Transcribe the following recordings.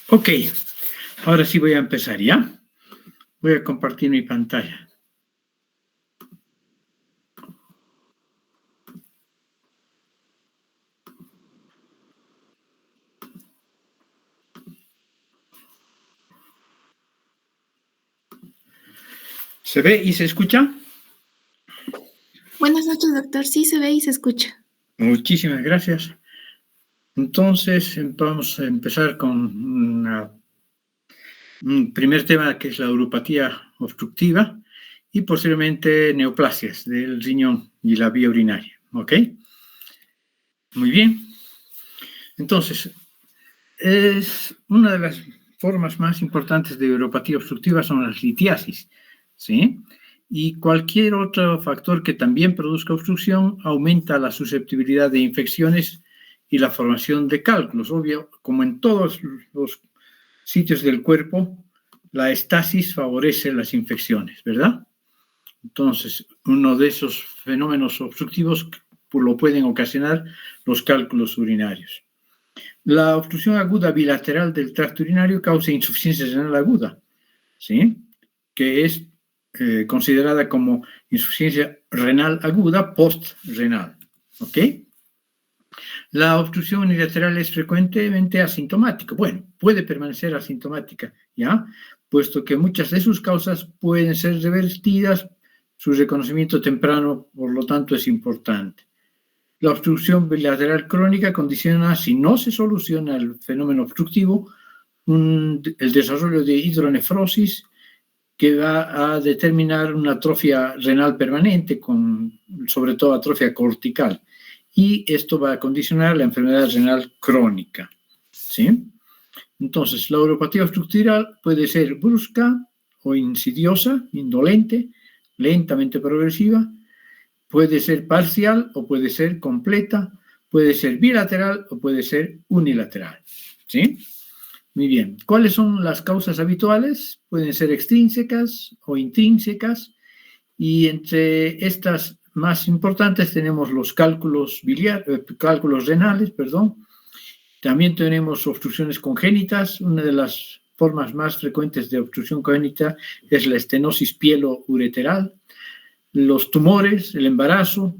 Ok, ahora sí voy a empezar, ¿ya? Voy a compartir mi pantalla. ¿Se ve y se escucha? Buenas noches, doctor. Sí, se ve y se escucha. Muchísimas gracias. Entonces, vamos a empezar con un primer tema que es la uropatía obstructiva y posteriormente neoplasias del riñón y la vía urinaria. ¿Ok? Muy bien. Entonces, es una de las formas más importantes de uropatía obstructiva son las litiasis, ¿sí? Y cualquier otro factor que también produzca obstrucción aumenta la susceptibilidad de infecciones y la formación de cálculos. Obvio, como en todos los sitios del cuerpo, la estasis favorece las infecciones, ¿verdad? Entonces, uno de esos fenómenos obstructivos lo pueden ocasionar los cálculos urinarios. La obstrucción aguda bilateral del tracto urinario causa insuficiencia renal aguda, ¿sí? Que es considerada como insuficiencia renal aguda postrenal, ¿ok? La obstrucción unilateral es frecuentemente asintomática. Bueno, puede permanecer asintomática, ¿ya? Puesto que muchas de sus causas pueden ser revertidas, su reconocimiento temprano, por lo tanto, es importante. La obstrucción bilateral crónica condiciona, si no se soluciona el fenómeno obstructivo, el desarrollo de hidronefrosis que va a determinar una atrofia renal permanente, sobre todo atrofia cortical. Y esto va a condicionar la enfermedad renal crónica, ¿sí? Entonces, la uropatía obstructiva puede ser brusca o insidiosa, indolente, lentamente progresiva, puede ser parcial o puede ser completa, puede ser bilateral o puede ser unilateral, ¿sí? Muy bien. ¿Cuáles son las causas habituales? Pueden ser extrínsecas o intrínsecas, y entre estas más importantes tenemos los cálculos renales, perdón. También tenemos obstrucciones congénitas. Una de las formas más frecuentes de obstrucción congénita es la estenosis pielo-ureteral. Los tumores, el embarazo,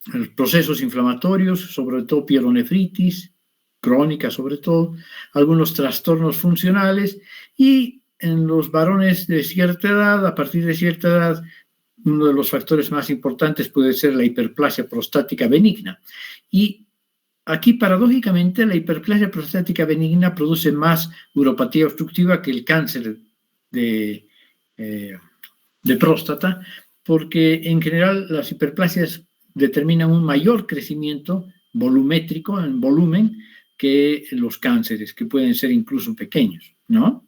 los procesos inflamatorios, sobre todo pielonefritis, crónica sobre todo, algunos trastornos funcionales, y en los varones de cierta edad, a partir de cierta edad, uno de los factores más importantes puede ser la hiperplasia prostática benigna. Y aquí, paradójicamente, la hiperplasia prostática benigna produce más uropatía obstructiva que el cáncer de próstata, porque en general las hiperplasias determinan un mayor crecimiento volumétrico, en volumen, que los cánceres, que pueden ser incluso pequeños, ¿no?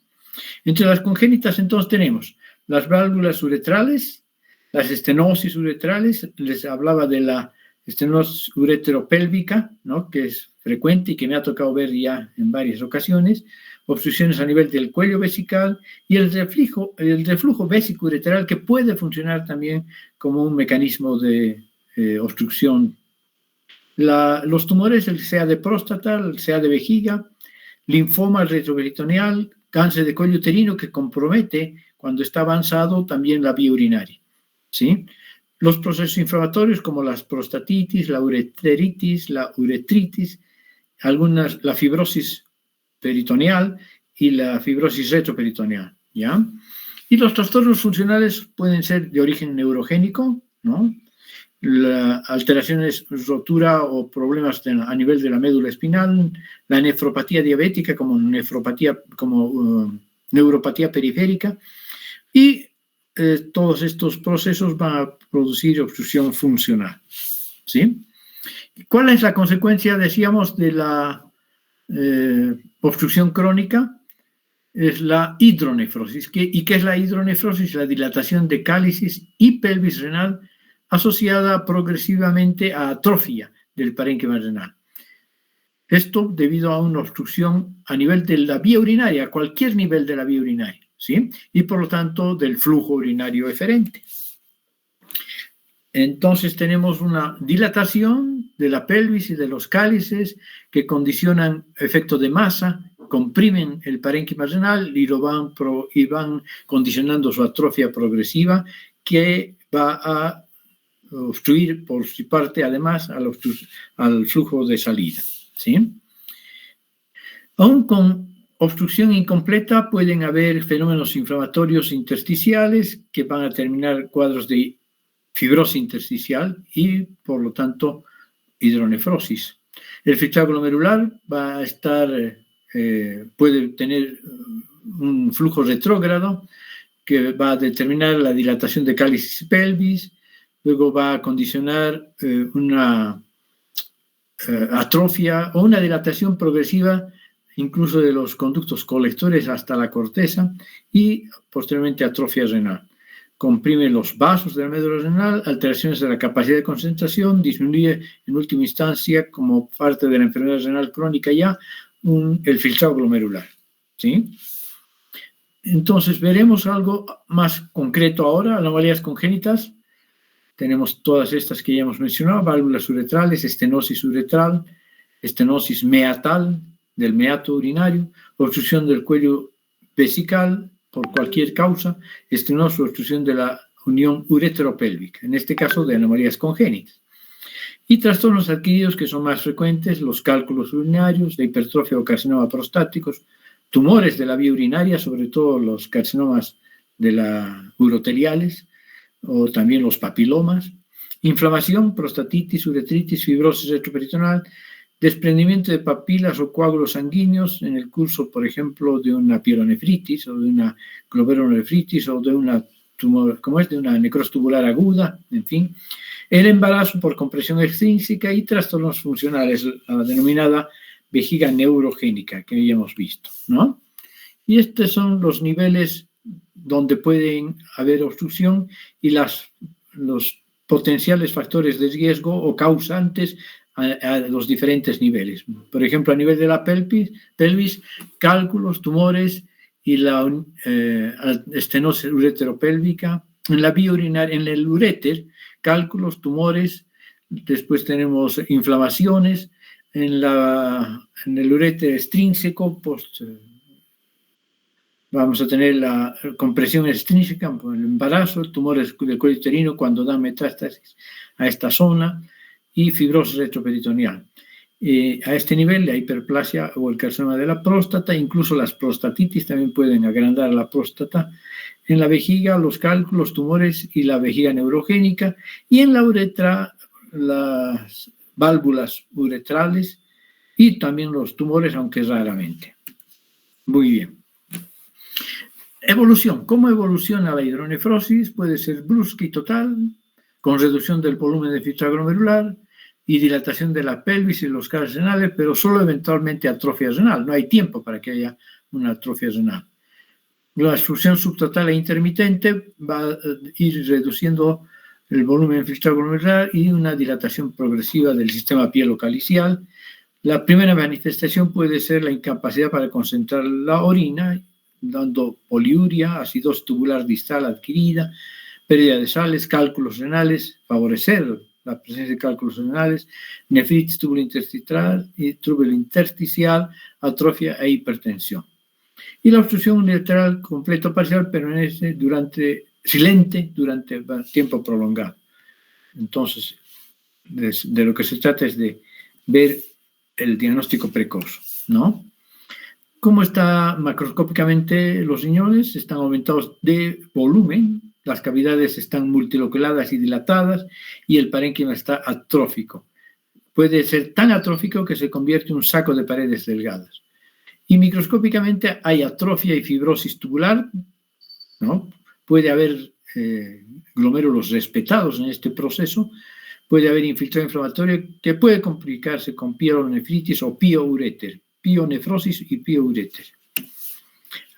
Entre las congénitas, entonces, tenemos las válvulas uretrales, las estenosis uretrales. Les hablaba de la estenosis ureteropélvica, ¿no? Que es frecuente y que me ha tocado ver ya en varias ocasiones, obstrucciones a nivel del cuello vesical y el reflujo vésico-ureteral, que puede funcionar también como un mecanismo de obstrucción. Los tumores, sea de próstata, sea de vejiga, linfoma retroperitoneal, cáncer de cuello uterino, que compromete cuando está avanzado también la vía urinaria, ¿sí? Los procesos inflamatorios como las prostatitis, la ureteritis, la uretritis, la fibrosis peritoneal y la fibrosis retroperitoneal, ¿ya? Y los trastornos funcionales pueden ser de origen neurogénico, ¿no? Alteraciones, rotura o problemas a nivel de la médula espinal, la nefropatía diabética como neuropatía periférica, y todos estos procesos van a producir obstrucción funcional, ¿sí? ¿Cuál es la consecuencia, decíamos, de la obstrucción crónica? Es la hidronefrosis. ¿Y qué es la hidronefrosis? La dilatación de cálices y pelvis renal asociada progresivamente a atrofia del parénquima renal. Esto debido a una obstrucción a nivel de la vía urinaria, a cualquier nivel de la vía urinaria, ¿sí? Y por lo tanto del flujo urinario eferente. Entonces tenemos una dilatación de la pelvis y de los cálices que condicionan efectos de masa, comprimen el parénquima renal y van condicionando su atrofia progresiva, que va a obstruir por su parte además al flujo de salida, ¿sí? Aún con obstrucción incompleta pueden haber fenómenos inflamatorios intersticiales que van a terminar cuadros de fibrosis intersticial y, por lo tanto, hidronefrosis. El filtrado glomerular va a estar, puede tener un flujo retrógrado que va a determinar la dilatación de cálices y pelvis, luego va a condicionar una atrofia o una dilatación progresiva incluso de los conductos colectores hasta la corteza y posteriormente atrofia renal. Comprime los vasos de la médula renal, alteraciones de la capacidad de concentración, disminuye en última instancia como parte de la enfermedad renal crónica ya el filtrado glomerular, ¿sí? Entonces veremos algo más concreto ahora, anomalías congénitas. Tenemos todas estas que ya hemos mencionado, válvulas uretrales, estenosis uretral, estenosis meatal del meato urinario, obstrucción del cuello vesical por cualquier causa, estenosis o obstrucción de la unión uretero-pélvica, en este caso de anomalías congénitas. Y trastornos adquiridos que son más frecuentes, los cálculos urinarios, la hipertrofia o carcinoma prostáticos, tumores de la vía urinaria, sobre todo los carcinomas de la uroteliales, o también los papilomas, inflamación, prostatitis, uretritis, fibrosis retroperitoneal, desprendimiento de papilas o coágulos sanguíneos en el curso, por ejemplo, de una pielonefritis o de una glomerulonefritis o de una tumor, de una necrosis tubular aguda, en fin. El embarazo por compresión extrínseca y trastornos funcionales, la denominada vejiga neurogénica que ya hemos visto, ¿no? Y estos son los niveles donde pueden haber obstrucción y los potenciales factores de riesgo o causantes a los diferentes niveles. Por ejemplo, a nivel de la pelvis, cálculos, tumores y la estenosis ureteropélvica. En la vía urinaria, en el uréter, cálculos, tumores, después tenemos inflamaciones, en el uréter extrínseco, vamos a tener la compresión extrínseca, el embarazo, tumores del cuello uterino cuando dan metástasis a esta zona y fibrosis retroperitoneal. A este nivel, la hiperplasia o el carcinoma de la próstata, incluso las prostatitis también pueden agrandar la próstata. En la vejiga, los cálculos, tumores y la vejiga neurogénica. Y en la uretra, las válvulas uretrales y también los tumores, aunque raramente. Muy bien. Evolución. ¿Cómo evoluciona la hidronefrosis? Puede ser brusca y total, con reducción del volumen de filtrado glomerular y dilatación de la pelvis y los cálices renales, pero solo eventualmente atrofia renal. No hay tiempo para que haya una atrofia renal. La obstrucción subtotal e intermitente va a ir reduciendo el volumen de filtrado glomerular y una dilatación progresiva del sistema pielocalicial. La primera manifestación puede ser la incapacidad para concentrar la orina, dando poliuria, acidosis tubular distal adquirida, pérdida de sales, cálculos renales, favorecer la presencia de cálculos renales, nefritis tubulointersticial, atrofia e hipertensión. Y la obstrucción unilateral completa o parcial permanece silente durante tiempo prolongado. Entonces, de lo que se trata es de ver el diagnóstico precoz, ¿no? ¿Cómo está macroscópicamente los riñones? Están aumentados de volumen, las cavidades están multiloculadas y dilatadas y el parénquima está atrófico. Puede ser tan atrófico que se convierte en un saco de paredes delgadas. Y microscópicamente hay atrofia y fibrosis tubular, ¿no? Puede haber glomérulos respetados en este proceso, puede haber infiltrado inflamatorio que puede complicarse con pielonefritis o pioureter, pionefrosis y pioureter.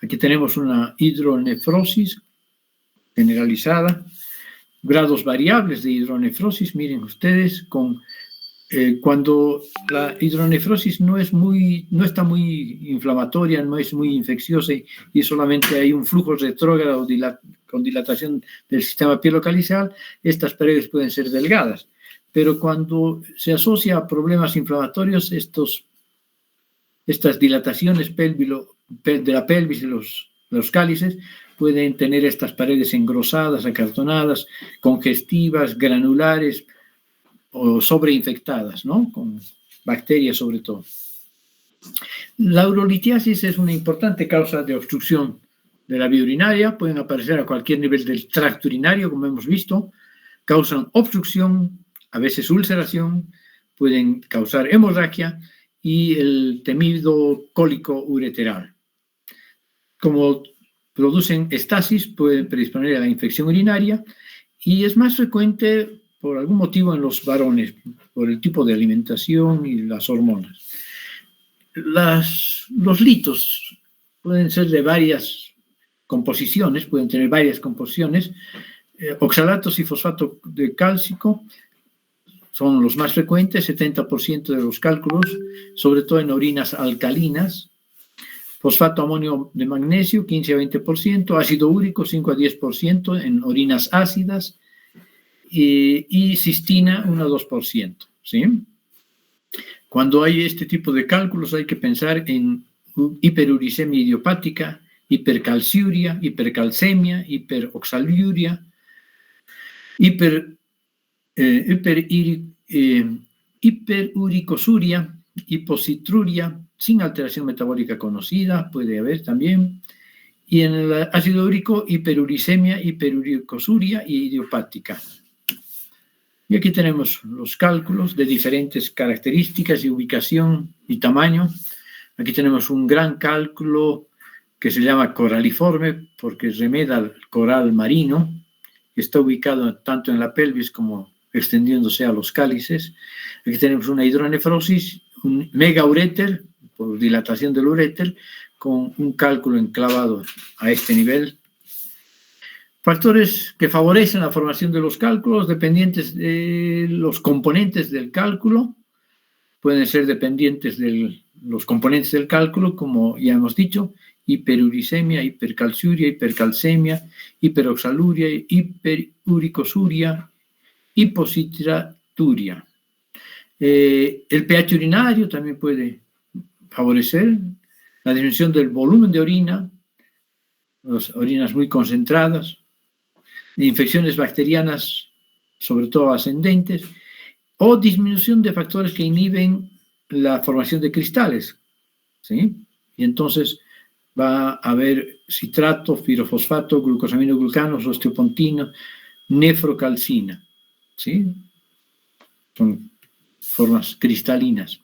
Aquí tenemos una hidronefrosis generalizada, grados variables de hidronefrosis, miren ustedes, con cuando la hidronefrosis no está muy inflamatoria, no es muy infecciosa y solamente hay un flujo retrógrado con dilatación del sistema pielocalizal, estas paredes pueden ser delgadas. Pero cuando se asocia a problemas inflamatorios, estas dilataciones de la pelvis y los cálices pueden tener estas paredes engrosadas, acartonadas, congestivas, granulares o sobreinfectadas, ¿no? Con bacterias sobre todo. La urolitiasis es una importante causa de obstrucción de la vía urinaria, pueden aparecer a cualquier nivel del tracto urinario, como hemos visto, causan obstrucción, a veces ulceración, pueden causar hemorragia y el temido cólico ureteral. Como producen estasis, pueden predisponer a la infección urinaria y es más frecuente por algún motivo en los varones, por el tipo de alimentación y las hormonas. Los litos pueden ser de varias composiciones, pueden tener varias composiciones. Oxalatos y fosfato de cálcico son los más frecuentes, 70% de los cálculos, sobre todo en orinas alcalinas. Fosfato amonio de magnesio, 15 a 20%, ácido úrico, 5 a 10% en orinas ácidas, y cistina, 1 a 2%. ¿Sí? Cuando hay este tipo de cálculos hay que pensar en hiperuricemia idiopática, hipercalciuria, hipercalcemia, hiperoxaluria, hiperuricosuria, hipositruria, sin alteración metabólica conocida, puede haber también. Y en el ácido úrico, hiperuricemia, hiperuricosuria y idiopática. Y aquí tenemos los cálculos de diferentes características y ubicación y tamaño. Aquí tenemos un gran cálculo que se llama coraliforme porque remeda al coral marino. Está ubicado tanto en la pelvis como extendiéndose a los cálices. Aquí tenemos una hidronefrosis, un megauréter, por dilatación del uréter, con un cálculo enclavado a este nivel. Factores que favorecen la formación de los cálculos dependientes de los componentes del cálculo. Pueden ser dependientes de los componentes del cálculo, como ya hemos dicho, hiperuricemia, hipercalciuria, hipercalcemia, hiperoxaluria, hiperuricosuria, hipositraturia. El pH urinario también puede favorecer la disminución del volumen de orina, las orinas muy concentradas, infecciones bacterianas, sobre todo ascendentes, o disminución de factores que inhiben la formación de cristales, ¿sí? Y entonces va a haber citrato, pirofosfato, glucosaminoglucanos, osteopontina, nefrocalcina, ¿sí? Son formas cristalinas.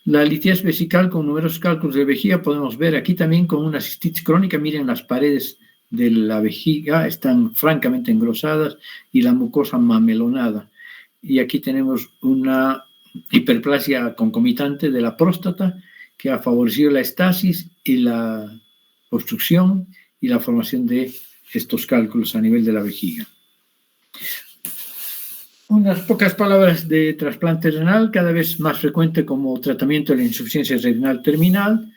La litiasis vesical con numerosos cálculos de vejiga podemos ver aquí también con una cistitis crónica. Miren, las paredes de la vejiga están francamente engrosadas y la mucosa mamelonada. Y aquí tenemos una hiperplasia concomitante de la próstata que ha favorecido la estasis y la obstrucción y la formación de estos cálculos a nivel de la vejiga. Unas pocas palabras de trasplante renal, cada vez más frecuente como tratamiento de la insuficiencia renal terminal.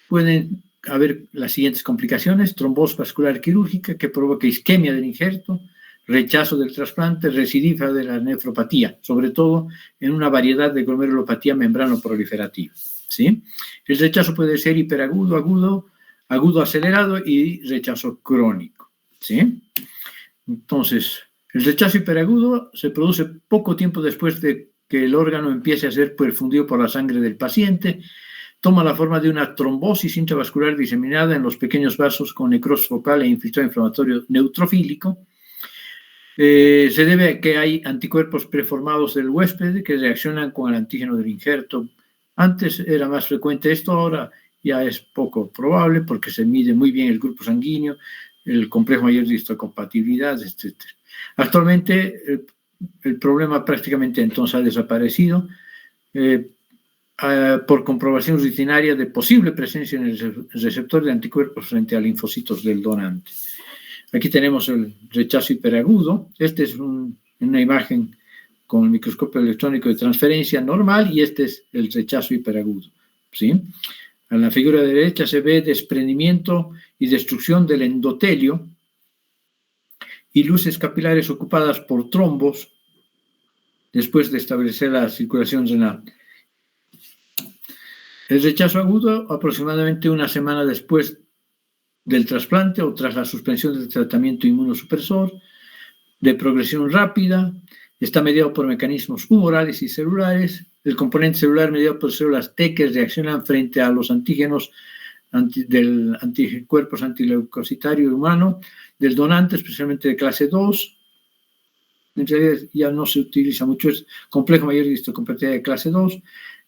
Pueden haber las siguientes complicaciones: trombosis vascular quirúrgica que provoca isquemia del injerto, rechazo del trasplante, recidiva de la nefropatía, sobre todo en una variedad de glomerulopatía membrano-proliferativa, ¿sí? El rechazo puede ser hiperagudo, agudo acelerado y rechazo crónico, ¿sí? Entonces, el rechazo hiperagudo se produce poco tiempo después de que el órgano empiece a ser perfundido por la sangre del paciente. Toma la forma de una trombosis intravascular diseminada en los pequeños vasos con necrosis focal e infiltrado inflamatorio neutrofílico. Se debe a que hay anticuerpos preformados del huésped que reaccionan con el antígeno del injerto. Antes era más frecuente esto, ahora ya es poco probable porque se mide muy bien el grupo sanguíneo, el complejo mayor de histocompatibilidad, etc. Actualmente el problema prácticamente entonces ha desaparecido por comprobación rutinaria de posible presencia en el receptor de anticuerpos frente a linfocitos del donante. Aquí tenemos el rechazo hiperagudo. Esta es una imagen con el microscopio electrónico de transferencia normal, y este es el rechazo hiperagudo, ¿sí? En la figura derecha se ve desprendimiento y destrucción del endotelio y luces capilares ocupadas por trombos después de establecer la circulación renal. El rechazo agudo, aproximadamente una semana después del trasplante o tras la suspensión del tratamiento inmunosupresor, de progresión rápida, está mediado por mecanismos humorales y celulares. El componente celular mediado por células T que reaccionan frente a los antígenos del anticuerpos antileucocitario humano del donante, especialmente de clase 2. En realidad ya no se utiliza mucho, es complejo mayor de histocompatibilidad de clase 2.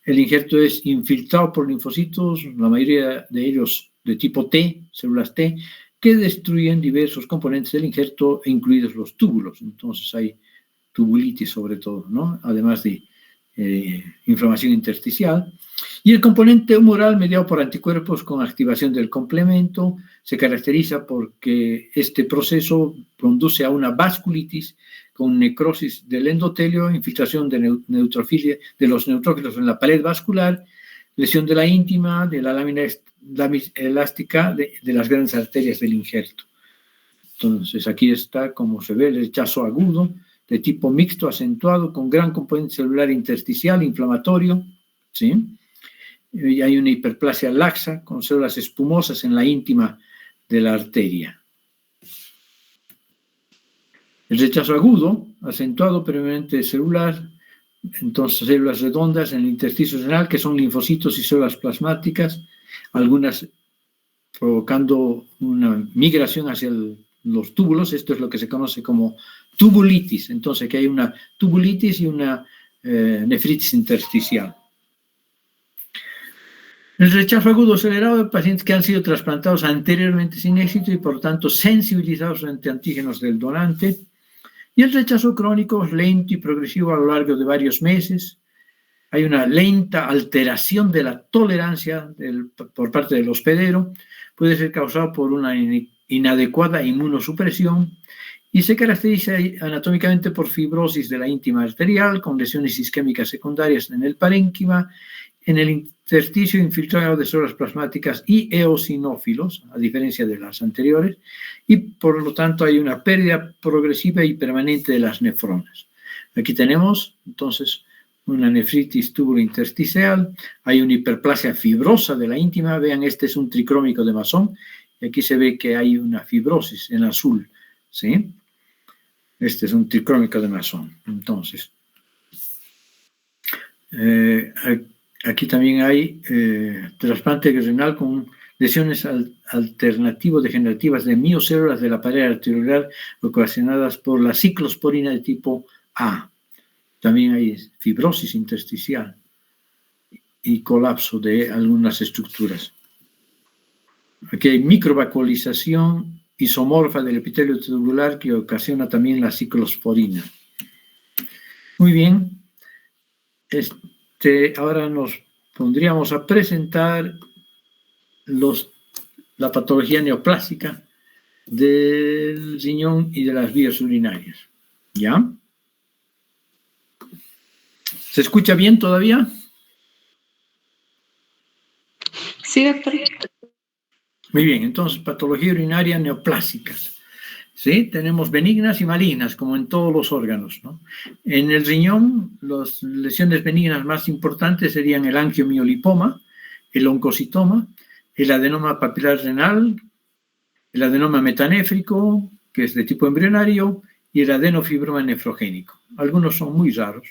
El injerto es infiltrado por linfocitos, la mayoría de ellos de tipo T, células T, que destruyen diversos componentes del injerto, incluidos los túbulos. Entonces hay tubulitis sobre todo, ¿no? Además de inflamación intersticial. Y el componente humoral mediado por anticuerpos con activación del complemento se caracteriza porque este proceso conduce a una vasculitis con necrosis del endotelio, infiltración de neutrofilia de los neutrófilos en la pared vascular, lesión de la íntima, de la lámina elástica de las grandes arterias del injerto. Entonces aquí está, como se ve, el rechazo agudo de tipo mixto acentuado con gran componente celular intersticial inflamatorio, ¿sí? Y hay una hiperplasia laxa con células espumosas en la íntima de la arteria. El rechazo agudo, acentuado previamente celular, entonces células redondas en el intersticio renal, que son linfocitos y células plasmáticas, algunas provocando una migración hacia los túbulos. Esto es lo que se conoce como tubulitis. Entonces aquí hay una tubulitis y una nefritis intersticial. El rechazo agudo acelerado de pacientes que han sido trasplantados anteriormente sin éxito y por tanto sensibilizados ante antígenos del donante. Y el rechazo crónico es lento y progresivo a lo largo de varios meses. Hay una lenta alteración de la tolerancia por parte del hospedero. Puede ser causado por una inadecuada inmunosupresión y se caracteriza anatómicamente por fibrosis de la íntima arterial con lesiones isquémicas secundarias en el parénquima, en el intersticio infiltrado de células plasmáticas y eosinófilos, a diferencia de las anteriores, y por lo tanto hay una pérdida progresiva y permanente de las nefronas. Aquí tenemos entonces una nefritis tubulointersticial, hay una hiperplasia fibrosa de la íntima. Vean, este es un tricrómico de Masson, y aquí se ve que hay una fibrosis en azul, ¿sí? Este es un tricrómico de Masson. Entonces, aquí también hay trasplante renal con lesiones alternativo-degenerativas de miocélulas de la pared arteriolar ocasionadas por la ciclosporina de tipo A. También hay fibrosis intersticial y colapso de algunas estructuras. Aquí hay microvacuolización isomorfa del epitelio tubular que ocasiona también la ciclosporina. Muy bien. Ahora nos pondríamos a presentar la patología neoplásica del riñón y de las vías urinarias. ¿Ya? ¿Se escucha bien todavía? Sí, doctor. Muy bien, entonces patología urinaria neoplásica. ¿Sí? Tenemos benignas y malignas, como en todos los órganos, ¿no? En el riñón, las lesiones benignas más importantes serían el angiomiolipoma, el oncocitoma, el adenoma papilar renal, el adenoma metanéfrico, que es de tipo embrionario, y el adenofibroma nefrogénico. Algunos son muy raros.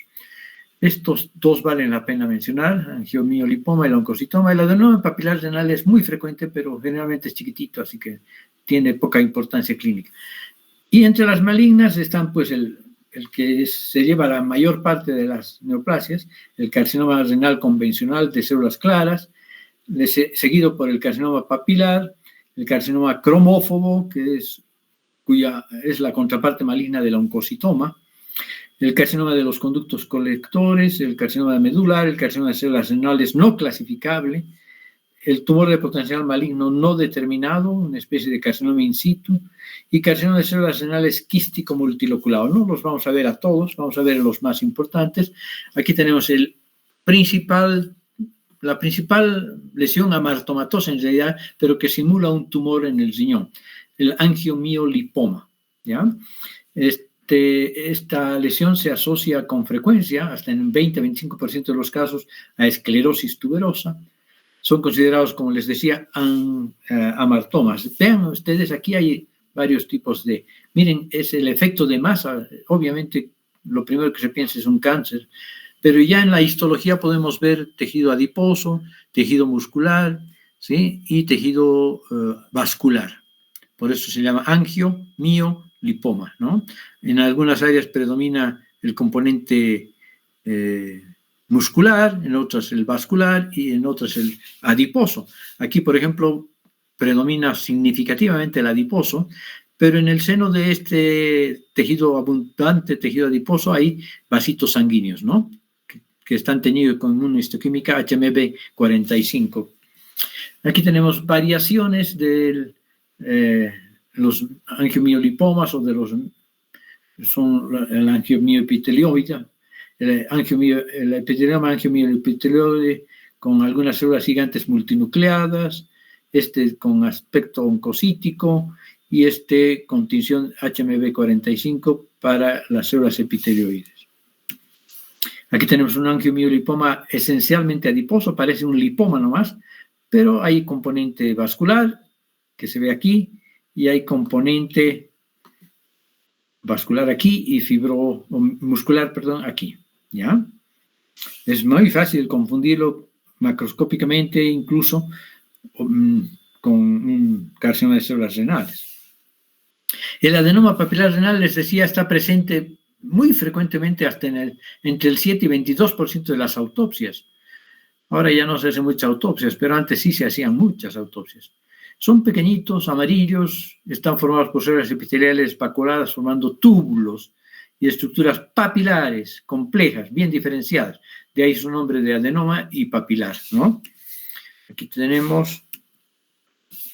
Estos dos valen la pena mencionar, angiomiolipoma y el oncocitoma. El adenoma papilar renal es muy frecuente, pero generalmente es chiquitito, así que tiene poca importancia clínica. Y entre las malignas están pues el que se lleva la mayor parte de las neoplasias, el carcinoma renal convencional de células claras, seguido por el carcinoma papilar, el carcinoma cromófobo, cuya es la contraparte maligna del oncocitoma, el carcinoma de los conductos colectores, el carcinoma medular, el carcinoma de células renales no clasificable, el tumor de potencial maligno no determinado, una especie de carcinoma in situ, y carcinoma de células renales quístico multiloculado. No los vamos a ver a todos, vamos a ver los más importantes. Aquí tenemos la principal lesión amartomatosa en realidad, pero que simula un tumor en el riñón, el angiomiolipoma, ¿ya? Esta lesión se asocia con frecuencia, hasta en 20-25% de los casos, a esclerosis tuberosa. Son considerados, como les decía, amartomas. Vean ustedes, aquí hay varios tipos de... Miren, es el efecto de masa. Obviamente, lo primero que se piensa es un cáncer, pero ya en la histología podemos ver tejido adiposo, tejido muscular, ¿sí? Y tejido vascular. Por eso se llama angiomiolipoma, ¿no? En algunas áreas predomina el componente muscular, en otras el vascular y en otras el adiposo. Aquí, por ejemplo, predomina significativamente el adiposo, pero en el seno de este tejido abundante, tejido adiposo, hay vasitos sanguíneos, ¿no? Que están teñidos con una histoquímica HMB45. Aquí tenemos variaciones de los angiomiolipomas o de son el angiomiopitelioide, el epitelioma angiomiopitelioide con algunas células gigantes multinucleadas, con aspecto oncocítico y con tinción HMB45 para las células epitelioides. Aquí tenemos un angiomiolipoma esencialmente adiposo, parece un lipoma nomás, pero hay componente vascular, que se ve aquí, y hay componente vascular aquí y muscular, perdón, aquí, ¿ya? Es muy fácil confundirlo macroscópicamente, incluso con un carcinoma de células renales. El adenoma papilar renal, les decía, está presente muy frecuentemente hasta entre el 7 y 22% de las autopsias. Ahora ya no se hacen muchas autopsias, pero antes sí se hacían muchas autopsias. Son pequeñitos, amarillos, están formados por células epiteliales espaculadas formando túbulos y estructuras papilares complejas, bien diferenciadas. De ahí su nombre de adenoma y papilar, ¿no? Aquí tenemos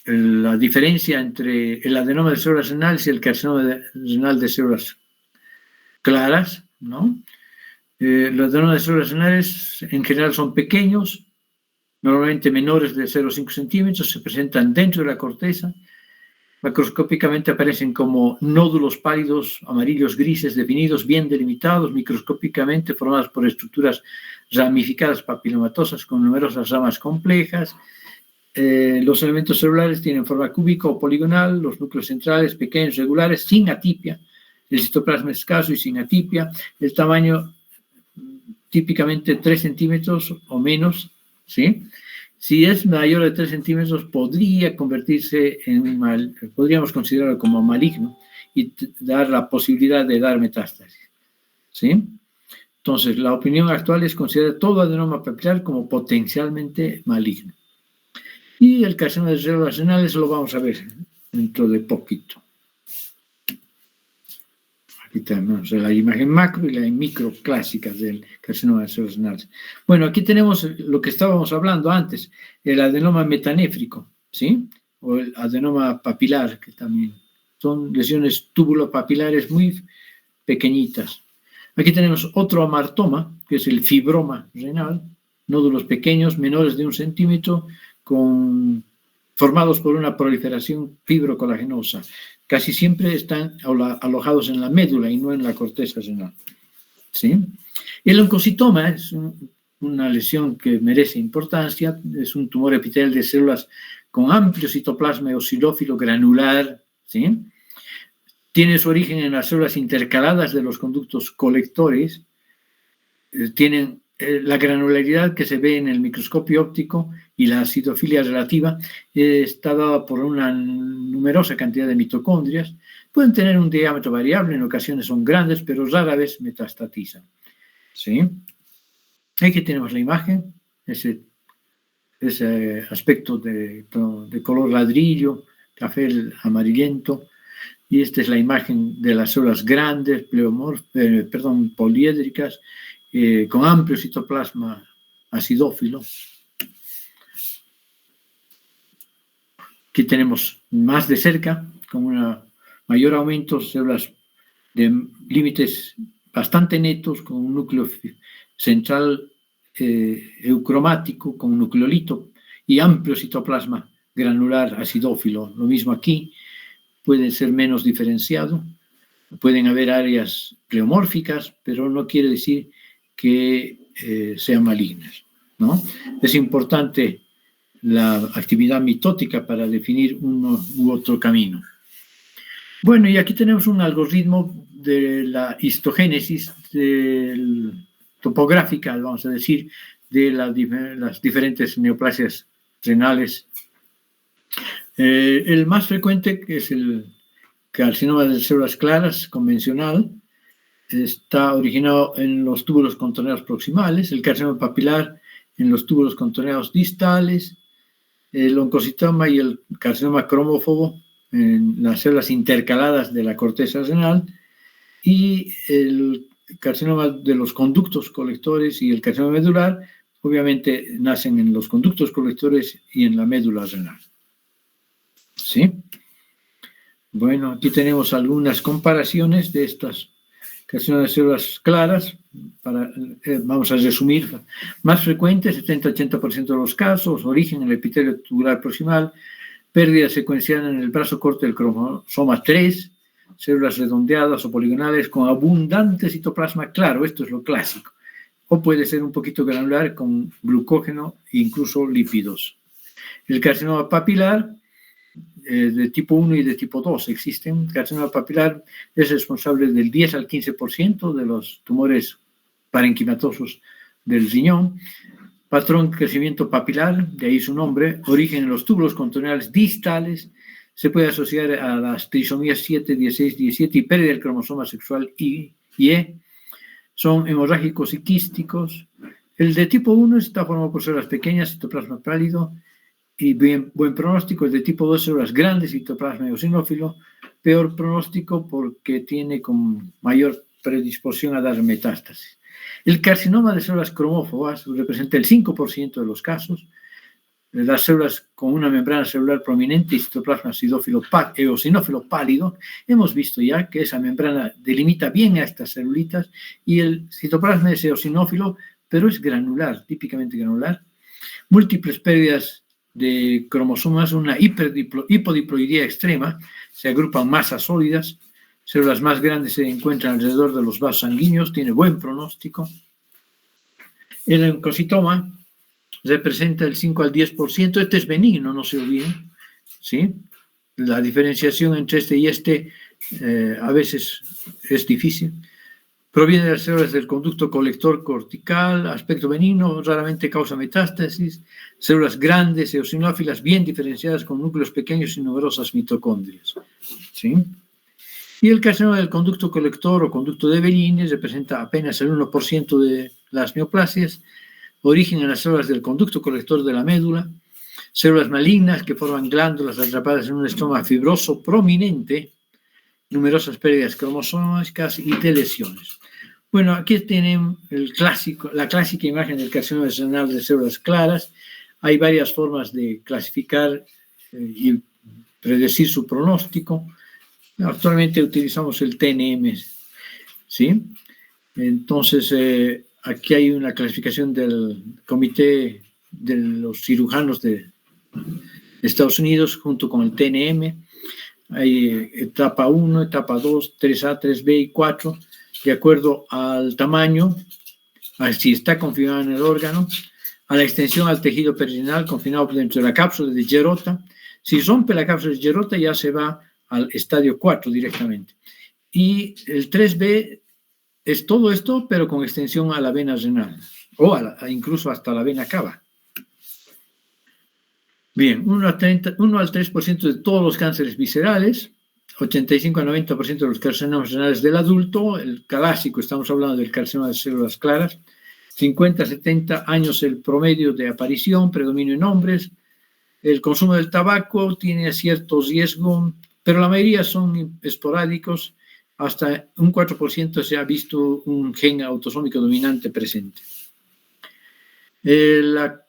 la diferencia entre el adenoma de células renales y el carcinoma renal de células claras, ¿no? Los adenomas de células renales en general son pequeños, normalmente menores de 0,5 centímetros, se presentan dentro de la corteza, macroscópicamente aparecen como nódulos pálidos, amarillos, grises, definidos, bien delimitados, microscópicamente formados por estructuras ramificadas papilomatosas con numerosas ramas complejas. Los elementos celulares tienen forma cúbica o poligonal, los núcleos centrales pequeños, regulares, sin atipia, el citoplasma escaso y sin atipia, el tamaño típicamente 3 centímetros o menos, ¿sí? Si es mayor de 3 centímetros, podría convertirse podríamos considerarlo como maligno y dar la posibilidad de dar metástasis, ¿sí? Entonces, la opinión actual es considerar todo adenoma papilar como potencialmente maligno. Y el carcinoma de células renales lo vamos a ver dentro de poquito. Aquí tenemos la imagen macro y la micro clásicas del carcinoma de células renales. Bueno, aquí tenemos lo que estábamos hablando antes, el adenoma metanéfrico, ¿sí? O el adenoma papilar, que también son lesiones túbulo-papilares muy pequeñitas. Aquí tenemos otro amartoma, que es el fibroma renal, nódulos pequeños, menores de 1 centímetro, formados por una proliferación fibrocolagenosa. Casi siempre están alojados en la médula y no en la corteza renal, ¿sí? El oncocitoma es una lesión que merece importancia, es un tumor epitelial de células con amplio citoplasma eosinófilo granular, ¿sí? Tiene su origen en las células intercaladas de los conductos colectores, tienen la granularidad que se ve en el microscopio óptico y la citofilia relativa está dada por una numerosa cantidad de mitocondrias. Pueden tener un diámetro variable, en ocasiones son grandes, pero rara vez metastatizan, ¿sí? Aquí tenemos la imagen, ese aspecto de color ladrillo, café amarillento, y esta es la imagen de las células grandes, poliédricas, con amplio citoplasma acidófilo. Aquí tenemos más de cerca, con un mayor aumento, células de límites bastante netos, con un núcleo central eucromático, con un nucleolito y amplio citoplasma granular acidófilo. Lo mismo aquí, puede ser menos diferenciado, pueden haber áreas pleomórficas, pero no quiere decir que sean malignas, ¿no? Es importante la actividad mitótica para definir uno u otro camino. Bueno, y aquí tenemos un algoritmo de la histogénesis topográfica, vamos a decir, de las diferentes neoplasias renales. El más frecuente, que es el carcinoma de células claras convencional, está originado en los túbulos contorneados proximales, el carcinoma papilar en los túbulos contorneados distales, el oncocitoma y el carcinoma cromófobo en las células intercaladas de la corteza renal, y el carcinoma de los conductos colectores y el carcinoma medular, obviamente nacen en los conductos colectores y en la médula renal. ¿Sí? Bueno, aquí tenemos algunas comparaciones de estas carcinomas de células claras. Vamos a resumir. Más frecuente, 70-80% de los casos, origen en el epitelio tubular proximal, pérdida secuencial en el brazo corto del cromosoma 3, células redondeadas o poligonales con abundante citoplasma claro, esto es lo clásico, o puede ser un poquito granular con glucógeno e incluso lípidos. El carcinoma papilar, de tipo 1 y de tipo 2 existen. El carcinoma papilar es responsable del 10 al 15% de los tumores parenquimatosos del riñón. Patrón crecimiento papilar, de ahí su nombre, origen en los túbulos contorneales distales, se puede asociar a las trisomías 7, 16, 17 y pérdida del cromosoma sexual Y. Son hemorrágicos y quísticos. El de tipo 1 está formado por células pequeñas, citoplasma pálido, y buen pronóstico. El de tipo 2, células grandes, citoplasma eosinófilo, peor pronóstico porque tiene con mayor predisposición a dar metástasis. El carcinoma de células cromófobas representa el 5% de los casos. Las células con una membrana celular prominente y citoplasma eosinófilo pálido, hemos visto ya que esa membrana delimita bien a estas celulitas, y el citoplasma es eosinófilo, pero es granular, típicamente granular. Múltiples pérdidas de cromosomas, una hipodiploidía extrema, se agrupan masas sólidas, células más grandes se encuentran alrededor de los vasos sanguíneos, tiene buen pronóstico. El oncocitoma representa el 5 al 10%, este es benigno, no se olviden, ¿sí? La diferenciación entre este y este a veces es difícil. Proviene de las células del conducto colector cortical, aspecto benigno, raramente causa metástasis, células grandes, eosinófilas, bien diferenciadas con núcleos pequeños y numerosas mitocondrias, ¿sí? Y el carcinoma del conducto colector o conducto de Bellini representa apenas el 1% de las neoplasias, origen en las células del conducto colector de la médula, células malignas que forman glándulas atrapadas en un estroma fibroso prominente, numerosas pérdidas cromosómicas y de lesiones. Bueno, aquí tienen la clásica imagen del carcinoma renal de células claras. Hay varias formas de clasificar y predecir su pronóstico. Actualmente utilizamos el TNM, ¿sí? Entonces, aquí hay una clasificación del Comité de los Cirujanos de Estados Unidos junto con el TNM. Hay etapa 1, etapa 2, 3A, 3B y 4, de acuerdo al tamaño, a si está confinado en el órgano, a la extensión al tejido perineal confinado dentro de la cápsula de Gerota. Si rompe la cápsula de Gerota, ya se va al estadio 4 directamente. Y el 3B es todo esto, pero con extensión a la vena renal, o incluso hasta la vena cava. Bien, 1 al 3% de todos los cánceres viscerales, 85 a 90% de los carcinomas renales del adulto, el clásico, estamos hablando del carcinoma de células claras, 50 a 70 años el promedio de aparición, predominio en hombres, el consumo del tabaco tiene cierto riesgo, pero la mayoría son esporádicos, hasta un 4% se ha visto un gen autosómico dominante presente. La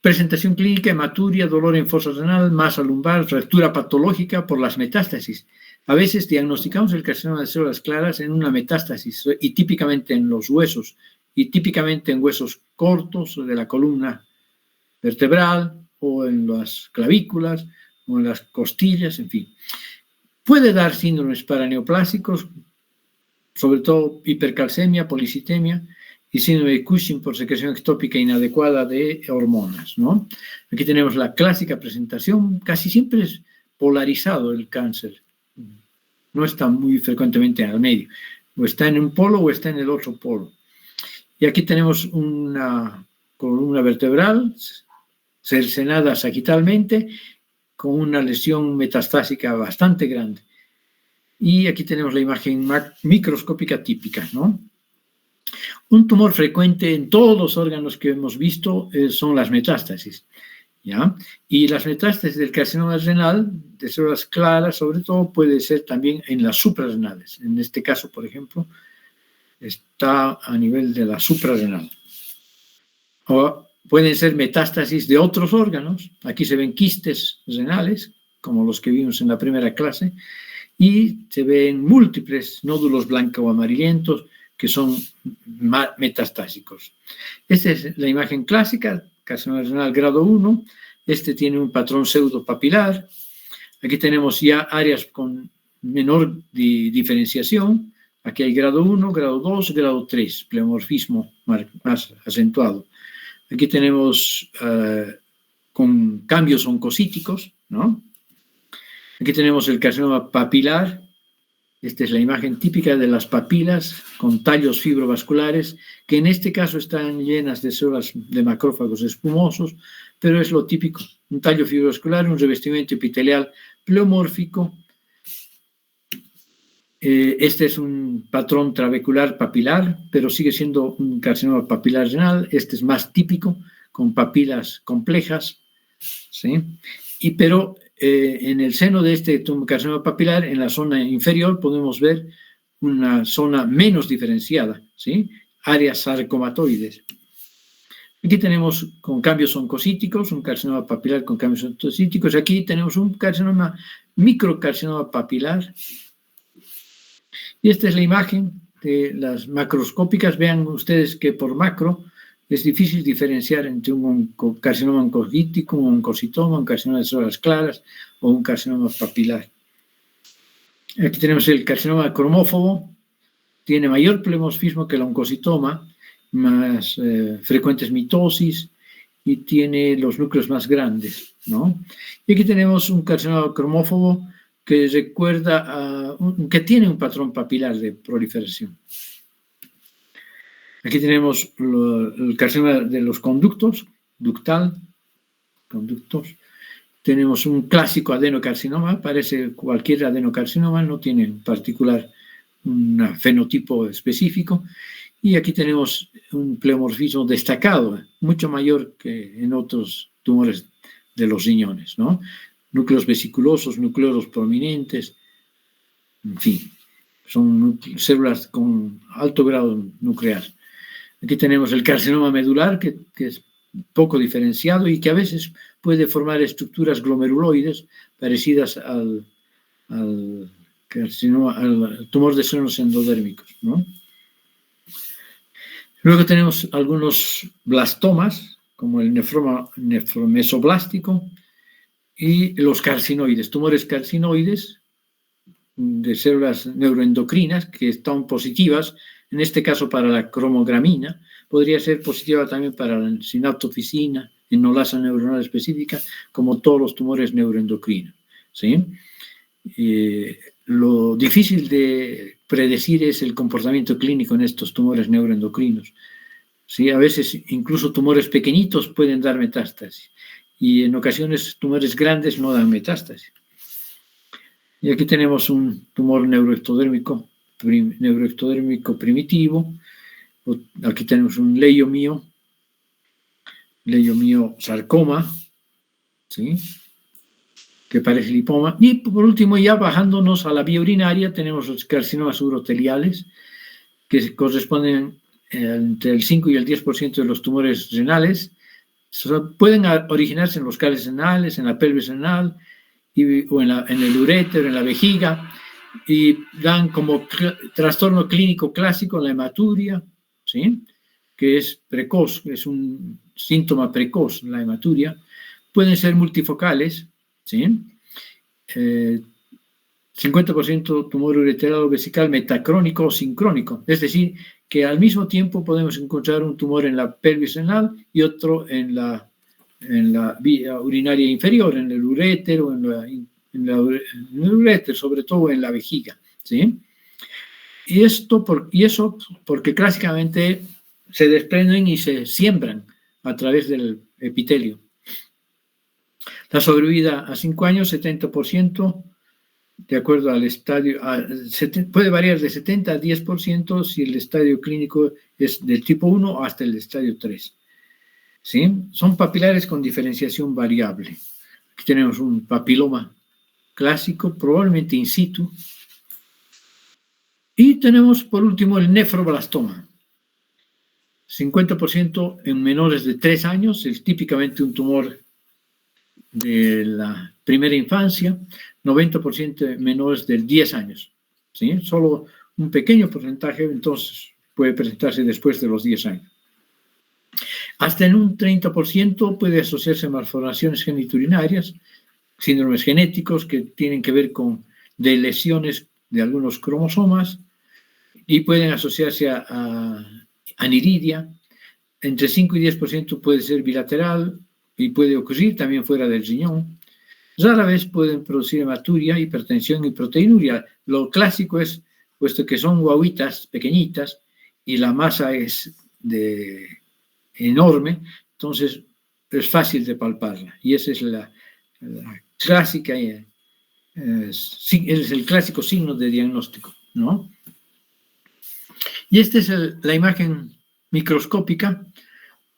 Presentación clínica, hematuria, dolor en fosa renal, masa lumbar, fractura patológica por las metástasis. A veces diagnosticamos el carcinoma de células claras en una metástasis y típicamente en los huesos y típicamente en huesos cortos de la columna vertebral o en las clavículas o en las costillas, en fin. Puede dar síndromes paraneoplásicos, sobre todo hipercalcemia, policitemia y síndrome de Cushing por secreción ectópica inadecuada de hormonas, ¿no? Aquí tenemos la clásica presentación, casi siempre es polarizado el cáncer, no está muy frecuentemente en el medio, o está en un polo o está en el otro polo. Y aquí tenemos una columna vertebral cercenada sagitalmente con una lesión metastásica bastante grande. Y aquí tenemos la imagen microscópica típica, ¿no? Un tumor frecuente en todos los órganos que hemos visto son las metástasis, ¿ya? Y las metástasis del carcinoma renal, de células claras, sobre todo, puede ser también en las suprarrenales. En este caso, por ejemplo, está a nivel de la suprarrenal. O pueden ser metástasis de otros órganos. Aquí se ven quistes renales, como los que vimos en la primera clase, y se ven múltiples nódulos blancos o amarillentos que son metastásicos. Esta es la imagen clásica, carcinoma renal grado 1. Este tiene un patrón pseudopapilar. Aquí tenemos ya áreas con menor diferenciación. Aquí hay grado 1, grado 2, grado 3, pleomorfismo más acentuado. Aquí tenemos con cambios oncocíticos, ¿no? Aquí tenemos el carcinoma papilar. Esta es la imagen típica de las papilas con tallos fibrovasculares, que en este caso están llenas de células de macrófagos espumosos, pero es lo típico, un tallo fibrovascular, un revestimiento epitelial pleomórfico. Este es un patrón trabecular papilar, pero sigue siendo un carcinoma papilar renal. Este es más típico, con papilas complejas, ¿sí? Pero en el seno de este carcinoma papilar, en la zona inferior, podemos ver una zona menos diferenciada, ¿sí? Áreas sarcomatoides. Aquí tenemos con cambios oncocíticos, un carcinoma papilar con cambios oncocíticos. Aquí tenemos un carcinoma, microcarcinoma papilar. Y esta es la imagen de las macroscópicas. Vean ustedes que por macro es difícil diferenciar entre un carcinoma oncocítico, un oncocitoma, un carcinoma de células claras o un carcinoma papilar. Aquí tenemos el carcinoma cromófobo. Tiene mayor pleomorfismo que el oncocitoma, más frecuentes mitosis y tiene los núcleos más grandes, ¿no? Y aquí tenemos un carcinoma cromófobo que recuerda que tiene un patrón papilar de proliferación. Aquí tenemos el carcinoma de los conductos, ductal, conductos. Tenemos un clásico adenocarcinoma, parece cualquier adenocarcinoma, no tiene en particular un fenotipo específico. Y aquí tenemos un pleomorfismo destacado, mucho mayor que en otros tumores de los riñones, ¿no? Núcleos vesiculosos, nucleolos prominentes, en fin, son células con alto grado nuclear. Aquí tenemos el carcinoma medular, que es poco diferenciado y que a veces puede formar estructuras glomeruloides parecidas al tumor de senos endodérmicos, ¿no? Luego tenemos algunos blastomas, como el nefromesoblástico, y los carcinoides, tumores carcinoides de células neuroendocrinas que están positivas, en este caso para la cromogramina, podría ser positiva también para la sinaptofisina, enolasa neuronal específica, como todos los tumores neuroendocrinos, ¿sí? Lo difícil de predecir es el comportamiento clínico en estos tumores neuroendocrinos, ¿sí? A veces incluso tumores pequeñitos pueden dar metástasis y en ocasiones tumores grandes no dan metástasis. Y aquí tenemos un tumor neuroectodérmico primitivo. Aquí tenemos un leiomíosarcoma, ¿sí? Que parece lipoma. Y por último, ya bajándonos a la vía urinaria, tenemos los carcinomas uroteliales, que corresponden entre el 5 y el 10% de los tumores renales, Pueden originarse en los cables anales, en la pelvis anal, o en el urétero, en la vejiga, y dan como trastorno clínico clásico la hematuria, ¿sí? Que es precoz, es un síntoma precoz, la hematuria. Pueden ser multifocales, ¿sí? 50% tumor ureteral o vesical metacrónico o sincrónico, es decir, que al mismo tiempo podemos encontrar un tumor en la pelvis anal y otro en la vía urinaria inferior, en el urétero, en el urétero, sobre todo en la vejiga, ¿sí? Y eso porque clásicamente se desprenden y se siembran a través del epitelio. La sobrevida a 5 años, 70%, de acuerdo al estadio, puede variar de 70 a 10% si el estadio clínico es del tipo 1 hasta el estadio 3. ¿Sí? Son papilares con diferenciación variable. Aquí tenemos un papiloma clásico, probablemente in situ. Y tenemos, por último, el nefroblastoma. 50% en menores de 3 años, es típicamente un tumor de la primera infancia, 90% menores de 10 años. ¿Sí? Solo un pequeño porcentaje, entonces, puede presentarse después de los 10 años. Hasta en un 30% puede asociarse a malformaciones geniturinarias, síndromes genéticos que tienen que ver con lesiones de algunos cromosomas y pueden asociarse a aniridia. Entre 5 y 10% puede ser bilateral y puede ocurrir también fuera del riñón. Rara vez pueden producir hematuria, hipertensión y proteinuria. Lo clásico es, puesto que son guaguitas pequeñitas y la masa es enorme, entonces es fácil de palparla. Y esa es la clásica, es el clásico signo de diagnóstico, ¿no? Y esta es la imagen microscópica.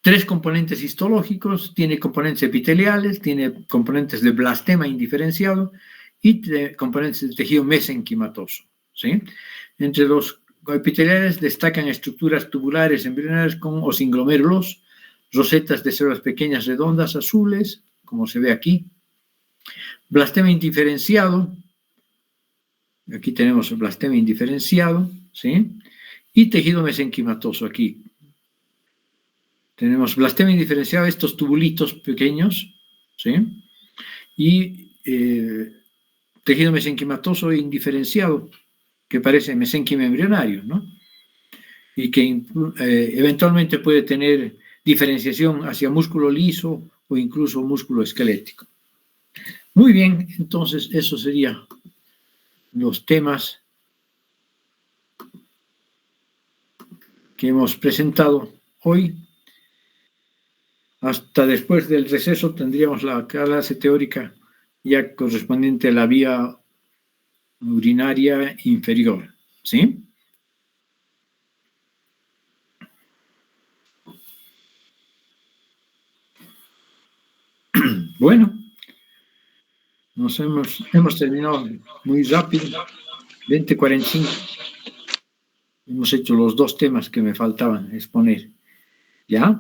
3 componentes histológicos, tiene componentes epiteliales, tiene componentes de blastema indiferenciado y componentes de tejido mesenquimatoso, ¿sí? Entre los epiteliales destacan estructuras tubulares embrionarias con o sin glomérulos, rosetas de células pequeñas redondas azules, como se ve aquí. Blastema indiferenciado, aquí tenemos el blastema indiferenciado, ¿sí? Y tejido mesenquimatoso aquí. Tenemos blastema indiferenciado, estos tubulitos pequeños, ¿sí? Y tejido mesenquimatoso indiferenciado, que parece mesénquima embrionario, ¿no? Y que eventualmente puede tener diferenciación hacia músculo liso o incluso músculo esquelético. Muy bien, entonces esos serían los temas que hemos presentado hoy. Hasta después del receso tendríamos la clase teórica ya correspondiente a la vía urinaria inferior, ¿sí? Bueno, hemos terminado muy rápido, 20:45. Hemos hecho los 2 temas que me faltaban exponer, ¿ya?